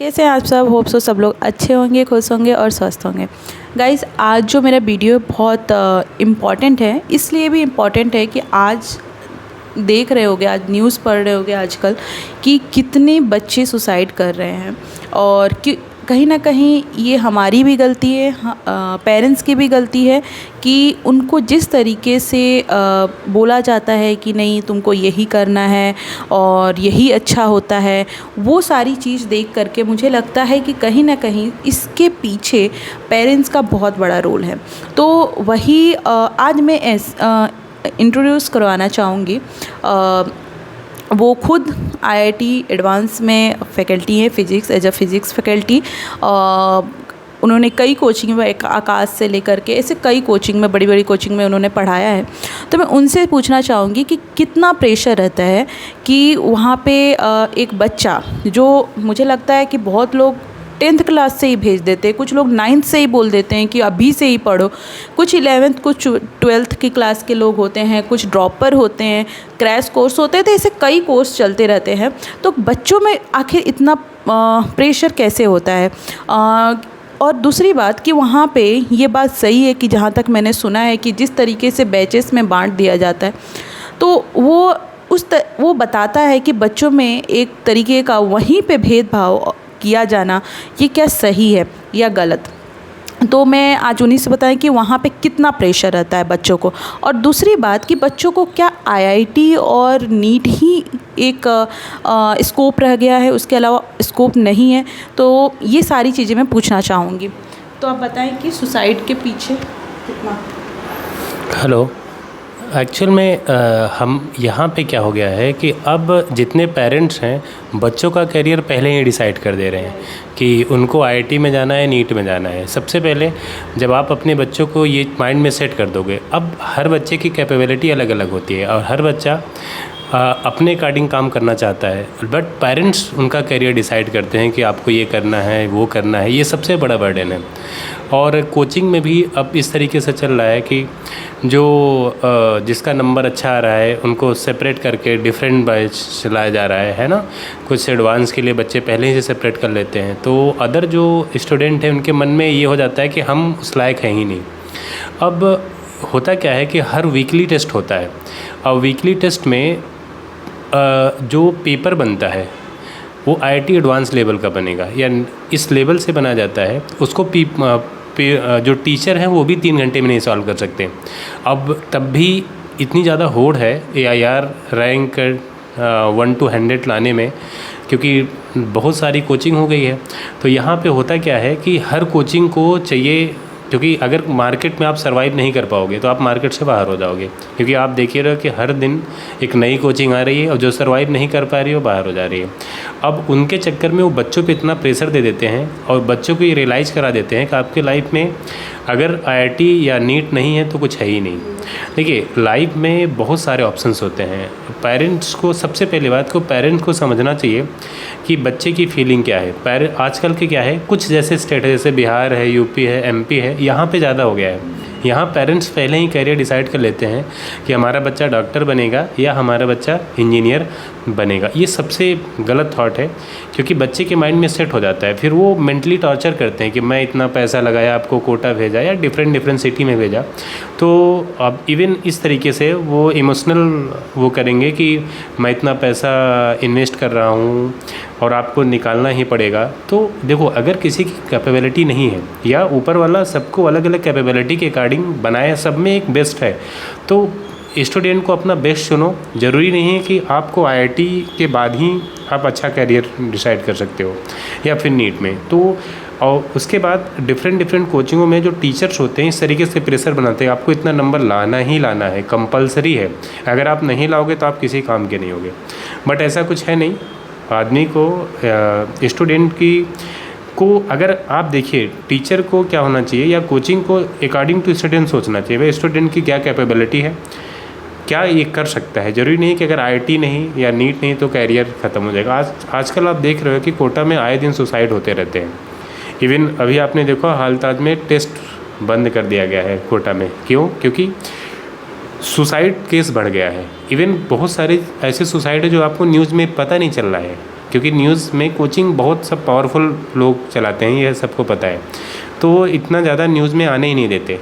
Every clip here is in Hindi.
कैसे हैं आप सब। होप सो सब लोग अच्छे होंगे, खुश होंगे और स्वस्थ होंगे। गाइस, आज जो मेरा वीडियो बहुत इम्पॉर्टेंट है, इसलिए भी इम्पॉर्टेंट है कि आज देख रहे होगे, आज न्यूज़ पढ़ रहे होगे आजकल कि कितने बच्चे सुसाइड कर रहे हैं। और कि कहीं ना कहीं ये हमारी भी गलती है, पेरेंट्स की भी गलती है कि उनको जिस तरीके से बोला जाता है कि नहीं तुमको यही करना है और यही अच्छा होता है, वो सारी चीज़ देख करके मुझे लगता है कि कहीं ना कहीं इसके पीछे पेरेंट्स का बहुत बड़ा रोल है। तो वही आज मैं इंट्रोड्यूस करवाना चाहूँगी। वो खुद आईआईटी एडवांस में फैकल्टी हैं, physics, as a physics faculty. उन्होंने कई कोचिंग में, आकाश से लेकर के ऐसे कई कोचिंग में, बड़ी बड़ी कोचिंग में उन्होंने पढ़ाया है। तो मैं उनसे पूछना चाहूँगी कि कितना प्रेशर रहता है कि वहाँ पे एक बच्चा, जो मुझे लगता है कि बहुत लोग 10th क्लास से ही भेज देते हैं, कुछ लोग 9th से ही बोल देते हैं कि अभी से ही पढ़ो, कुछ 11th, कुछ 12th की क्लास के लोग होते हैं, कुछ ड्रॉपर होते हैं, क्रैश कोर्स होते हैं। तो ऐसे कई कोर्स चलते रहते हैं। तो बच्चों में आखिर इतना प्रेशर कैसे होता है? और दूसरी बात कि वहाँ पे ये बात सही है कि जहाँ तक मैंने सुना है कि जिस तरीके से बैचेस में बांट दिया जाता है, तो वो बताता है कि बच्चों में एक तरीके का वहीं पे भेदभाव किया जाना, ये क्या सही है या गलत। तो मैं आज उन्हीं से बताएं कि वहाँ पे कितना प्रेशर रहता है बच्चों को। और दूसरी बात कि बच्चों को क्या आईआईटी और नीट ही एक स्कोप रह गया है, उसके अलावा स्कोप नहीं है। तो ये सारी चीज़ें मैं पूछना चाहूँगी। तो आप बताएं कि सुसाइड के पीछे कितना। हेलो, एक्चुअल में हम यहाँ पे क्या हो गया है कि अब जितने पेरेंट्स हैं बच्चों का करियर पहले ही डिसाइड कर दे रहे हैं कि उनको आईआईटी में जाना है, नीट में जाना है। सबसे पहले जब आप अपने बच्चों को ये माइंड में सेट कर दोगे, अब हर बच्चे की कैपेबिलिटी अलग अलग होती है और हर बच्चा अपने अकॉर्डिंग काम करना चाहता है, बट पेरेंट्स उनका करियर डिसाइड करते हैं कि आपको ये करना है, वो करना है। ये सबसे बड़ा बर्डन है। और कोचिंग में भी अब इस तरीके से चल रहा है कि जो जिसका नंबर अच्छा आ रहा है उनको सेपरेट करके डिफरेंट बैच चलाया जा रहा है ना। कुछ एडवांस के लिए बच्चे पहले ही से सेपरेट कर लेते हैं, तो अदर जो स्टूडेंट हैं उनके मन में ये हो जाता है कि हम उस लायक हैं ही नहीं। अब होता क्या है कि हर वीकली टेस्ट होता है और वीकली टेस्ट में जो पेपर बनता है वो आईआईटी एडवांस लेवल का बनेगा या इस लेवल से बना जाता है। उसको जो टीचर हैं वो भी 3 घंटे में नहीं सॉल्व कर सकते। अब तब भी इतनी ज़्यादा होड़ है AIR रैंक 1 to 100 लाने में, क्योंकि बहुत सारी कोचिंग हो गई है। तो यहाँ पे होता क्या है कि हर कोचिंग को चाहिए, क्योंकि अगर मार्केट में आप सर्वाइव नहीं कर पाओगे तो आप मार्केट से बाहर हो जाओगे। क्योंकि आप देखिए रहे हो कि हर दिन एक नई कोचिंग आ रही है और जो सर्वाइव नहीं कर पा रही है वो बाहर हो जा रही है। अब उनके चक्कर में वो बच्चों पे इतना प्रेशर दे देते हैं और बच्चों को ये रियलाइज़ करा देते हैं कि आपके लाइफ में अगर आईआईटी या नीट नहीं है तो कुछ है ही नहीं। देखिए, लाइफ में बहुत सारे ऑप्शंस होते हैं। पेरेंट्स को, सबसे पहली बात को पेरेंट्स को समझना चाहिए कि बच्चे की फीलिंग क्या है। आजकल के क्या है, कुछ जैसे स्टेट है, जैसे बिहार है, यूपी है, MP है, यहाँ पे ज़्यादा हो गया है। यहाँ पेरेंट्स पहले ही करियर डिसाइड कर लेते हैं कि हमारा बच्चा डॉक्टर बनेगा या हमारा बच्चा इंजीनियर बनेगा। ये सबसे गलत थॉट है, क्योंकि बच्चे के माइंड में सेट हो जाता है। फिर वो मेंटली टॉर्चर करते हैं कि मैं इतना पैसा लगाया, आपको कोटा भेजा या डिफरेंट सिटी में भेजा। तो अब इवन इस तरीके से वो इमोशनल वो करेंगे कि मैं इतना पैसा इन्वेस्ट कर रहा हूँ और आपको निकालना ही पड़ेगा। तो देखो, अगर किसी की कैपेबिलिटी नहीं है या ऊपर वाला सबको अलग अलग कैपेबिलिटी के अकॉर्डिंग बनाया, सब में एक बेस्ट है, तो स्टूडेंट को अपना बेस्ट चुनो। ज़रूरी नहीं है कि आपको आईआईटी के बाद ही आप अच्छा करियर डिसाइड कर सकते हो या फिर नीट में। तो और उसके बाद डिफरेंट कोचिंगों में जो टीचर्स होते हैं इस तरीके से प्रेशर बनाते हैं, आपको इतना नंबर लाना ही लाना है, कंपलसरी है। अगर आप नहीं लाओगे तो आप किसी काम के नहीं होगे। बट ऐसा कुछ है नहीं। आदमी को, स्टूडेंट को अगर आप देखिए, टीचर को क्या होना चाहिए या कोचिंग को अकॉर्डिंग टू स्टूडेंट सोचना चाहिए। भाई स्टूडेंट की क्या कैपेबिलिटी है, क्या ये कर सकता है। ज़रूरी नहीं कि अगर आईआईटी नहीं या नीट नहीं तो कैरियर ख़त्म हो जाएगा। आजकल आप देख रहे हो कि कोटा में आए दिन सुसाइड होते रहते हैं। इवन अभी आपने देखा हालताज में टेस्ट बंद कर दिया गया है कोटा में। क्यों? क्योंकि सुसाइड केस बढ़ गया है। इवन बहुत सारे ऐसे सुसाइड है जो आपको न्यूज़ में पता नहीं चल रहा है क्योंकि न्यूज़ में कोचिंग बहुत सब पावरफुल लोग चलाते हैं, यह सबको पता है। तो वो इतना ज़्यादा न्यूज़ में आने ही नहीं देते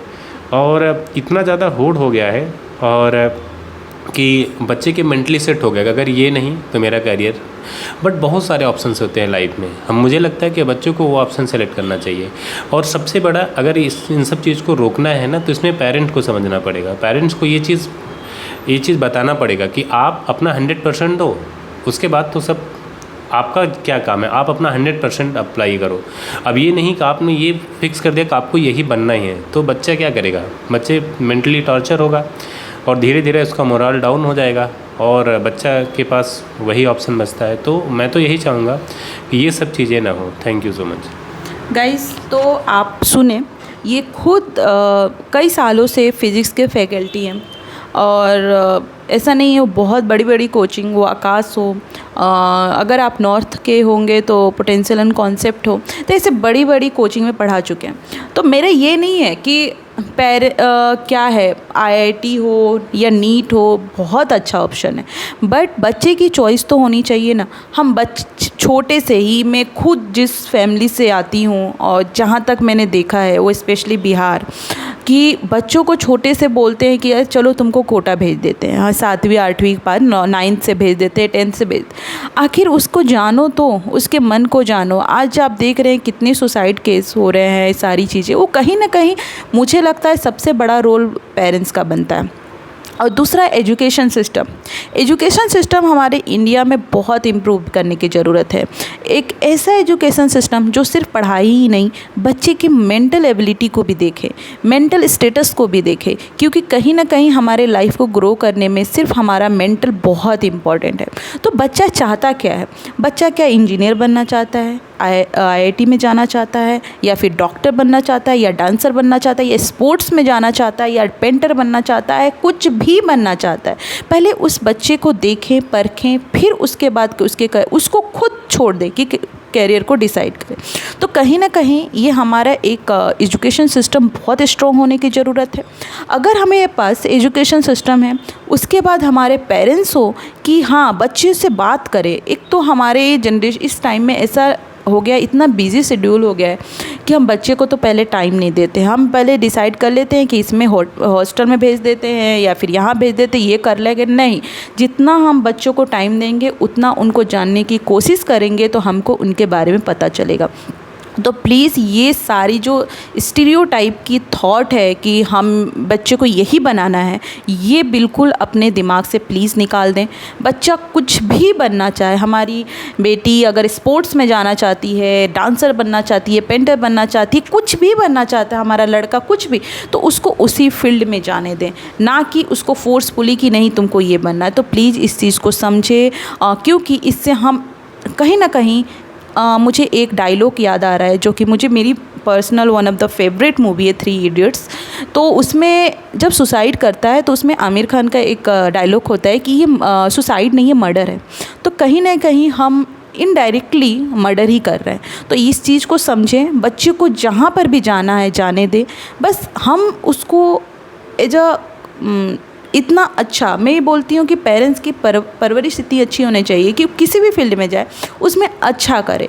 और इतना ज़्यादा होड़ हो गया है और कि बच्चे के मेंटली सेट हो गया कि अगर ये नहीं तो मेरा करियर। बट बहुत सारे ऑप्शंस होते हैं लाइफ में, मुझे लगता है कि बच्चों को वो ऑप्शन सेलेक्ट करना चाहिए। और सबसे बड़ा अगर इन सब चीज़ को रोकना है ना, तो इसमें पेरेंट को समझना पड़ेगा। पेरेंट्स को ये चीज़ बताना पड़ेगा कि आप अपना 100% दो, उसके बाद तो सब आपका क्या काम है, आप अपना 100% अप्लाई करो। अब ये नहीं कि आपने ये फिक्स कर दिया कि आपको यही बनना ही है, तो बच्चा क्या करेगा, बच्चे मेंटली टॉर्चर होगा और धीरे धीरे उसका मोरल डाउन हो जाएगा और बच्चा के पास वही ऑप्शन बचता है। तो मैं तो यही चाहूँगा कि ये सब चीज़ें ना हो। Thank you so much guys. तो आप सुने, ये खुद कई सालों से फ़िज़िक्स के फैकल्टी हैं और ऐसा नहीं है वो बहुत बड़ी बड़ी कोचिंग, वो आकाश हो, अगर आप नॉर्थ के होंगे तो पोटेंशियल एंड कॉन्सेप्ट हो, तो ऐसे बड़ी बड़ी कोचिंग में पढ़ा चुके हैं। तो मेरा ये नहीं है कि क्या है IIT हो या नीट हो, बहुत अच्छा ऑप्शन है, बट बच्चे की चॉइस तो होनी चाहिए ना। हम छोटे से ही, मैं खुद जिस फैमिली से आती हूँ और जहाँ तक मैंने देखा है वो स्पेशली बिहार कि बच्चों को छोटे से बोलते हैं कि चलो तुमको कोटा भेज देते हैं, हाँ 7वीं 8वीं के बाद 9th से भेज देते हैं, 10th से भेज। आखिर उसको जानो तो, उसके मन को जानो। आज आप देख रहे हैं कितने सुसाइड केस हो रहे हैं, सारी चीज़ें, वो कहीं ना कहीं मुझे लगता है सबसे बड़ा रोल पेरेंट्स का बनता है। और दूसरा एजुकेशन सिस्टम हमारे इंडिया में बहुत इम्प्रूव करने की ज़रूरत है। एक ऐसा एजुकेशन सिस्टम जो सिर्फ पढ़ाई ही नहीं, बच्चे की मेंटल एबिलिटी को भी देखे, मेंटल स्टेटस को भी देखे, क्योंकि कहीं ना कहीं हमारे लाइफ को ग्रो करने में सिर्फ हमारा मेंटल बहुत इम्पॉर्टेंट है। तो बच्चा चाहता क्या है, बच्चा क्या इंजीनियर बनना चाहता है, IIT में जाना चाहता है, या फिर डॉक्टर बनना चाहता है, या डांसर बनना चाहता है, या स्पोर्ट्स में जाना चाहता है, या पेंटर बनना चाहता है, कुछ भी बनना चाहता है। पहले उस बच्चे को देखें, परखें, फिर उसके बाद उसको खुद छोड़ दें कि कैरियर को डिसाइड करें। तो कहीं ना कहीं ये हमारा एक एजुकेशन सिस्टम बहुत स्ट्रॉन्ग होने की ज़रूरत है। अगर हमें पास एजुकेशन सिस्टम है, उसके बाद हमारे पेरेंट्स हो कि हाँ बच्चे से बात करें। एक तो हमारे जनरेशन इस टाइम में ऐसा हो गया, इतना बिजी शेड्यूल हो गया है कि हम बच्चे को तो पहले टाइम नहीं देते। हम पहले डिसाइड कर लेते हैं कि इसमें हॉस्टल में भेज देते हैं या फिर यहाँ भेज देते हैं, ये कर लेंगे। नहीं, जितना हम बच्चों को टाइम देंगे उतना उनको जानने की कोशिश करेंगे तो हमको उनके बारे में पता चलेगा। तो प्लीज़ ये सारी जो स्टीरियोटाइप की थॉट है कि हम बच्चे को यही बनाना है, ये बिल्कुल अपने दिमाग से प्लीज़ निकाल दें। बच्चा कुछ भी बनना चाहे, हमारी बेटी अगर स्पोर्ट्स में जाना चाहती है, डांसर बनना चाहती है, पेंटर बनना चाहती है, कुछ भी बनना चाहता है हमारा लड़का, कुछ भी, तो उसको उसी फील्ड में जाने दें, ना कि उसको फोर्सफुली कि नहीं तुमको ये बनना है। तो प्लीज़ इस चीज़ को समझे, क्योंकि इससे हम कहीं ना कहीं मुझे एक डायलॉग याद आ रहा है जो कि मुझे मेरी personal one of the favourite movie है 3 इडियट्स। तो उसमें जब सुसाइड करता है तो उसमें आमिर खान का एक डायलॉग होता है कि ये सुसाइड नहीं है, मर्डर है। तो कहीं ना कहीं हम इनडायरेक्टली मर्डर ही कर रहे हैं। तो इस चीज़ को समझें, बच्चे को जहाँ पर भी जाना है जाने दें, बस हम उसको एज अ इतना अच्छा, मैं ये बोलती हूँ कि पेरेंट्स की परवरिश इतनी अच्छी होनी चाहिए कि किसी भी फील्ड में जाए उसमें अच्छा करे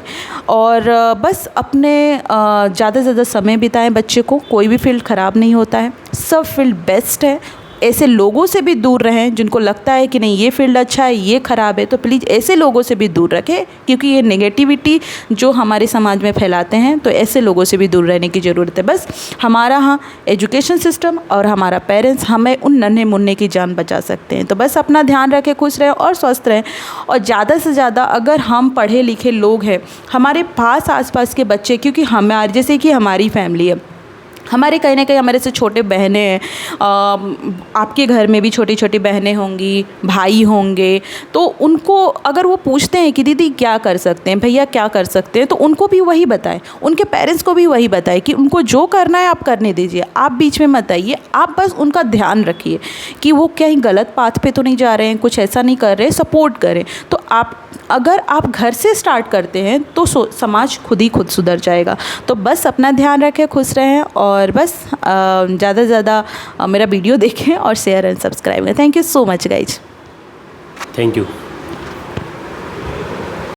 और बस अपने ज़्यादा से ज़्यादा समय बिताएं बच्चे को। कोई भी फील्ड ख़राब नहीं होता है, सब फील्ड बेस्ट है। ऐसे लोगों से भी दूर रहें जिनको लगता है कि नहीं ये फील्ड अच्छा है, ये ख़राब है। तो प्लीज़ ऐसे लोगों से भी दूर रखें, क्योंकि ये नेगेटिविटी जो हमारे समाज में फैलाते हैं, तो ऐसे लोगों से भी दूर रहने की ज़रूरत है। बस हमारा हाँ एजुकेशन सिस्टम और हमारा पेरेंट्स हमें उन नन्हे मुन्ने की जान बचा सकते हैं। तो बस अपना ध्यान रखें, खुश रहें और स्वस्थ रहें। और ज़्यादा से ज़्यादा अगर हम पढ़े लिखे लोग हैं, हमारे पास आसपास के बच्चे, क्योंकि हमारे जैसे कि हमारी फैमिली है, हमारे कहीं ना कहीं हमारे से छोटे बहनें हैं, आपके घर में भी छोटी छोटी बहनें होंगी, भाई होंगे, तो उनको अगर वो पूछते हैं कि दीदी क्या कर सकते हैं, भैया क्या कर सकते हैं, तो उनको भी वही बताएं, उनके पेरेंट्स को भी वही बताएं कि उनको जो करना है आप करने दीजिए, आप बीच में मत आइए। आप बस उनका ध्यान रखिए कि वो कहीं गलत पाथ पे तो नहीं जा रहे हैं, कुछ ऐसा नहीं कर रहे, सपोर्ट करें। तो अगर आप घर से स्टार्ट करते हैं तो समाज खुद सुधर जाएगा। तो बस अपना ध्यान रखें, खुश रहें और बस ज़्यादा से ज़्यादा मेरा वीडियो देखें और शेयर एंड सब्सक्राइब करें। Thank you so much guys. Thank you.